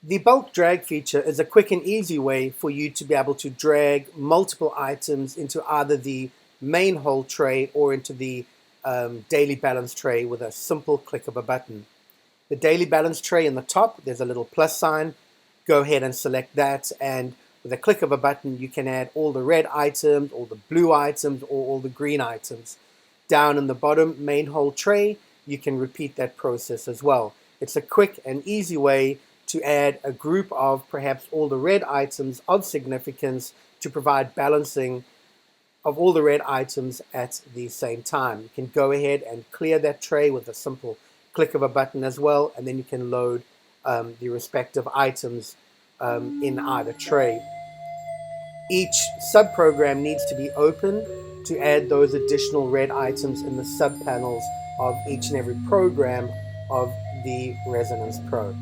The bulk drag feature is a quick and easy way for you to be able to drag multiple items into either the main whole tray or into the daily balance tray with a simple click of a button. The daily balance tray in the top, there's a little plus sign. Go ahead and select that, and with a click of a button you can add all the red items, all the blue items, or all the green items. Down in the bottom main whole tray, you can repeat that process as well. It's a quick and easy way to add a group of perhaps all the red items of significance to provide balancing of all the red items at the same time. You can go ahead and clear that tray with a simple click of a button as well, and then you can load the respective items in either tray. Each subprogram needs to be open to add those additional red items in the subpanels of each and every program of the Resonance Pro.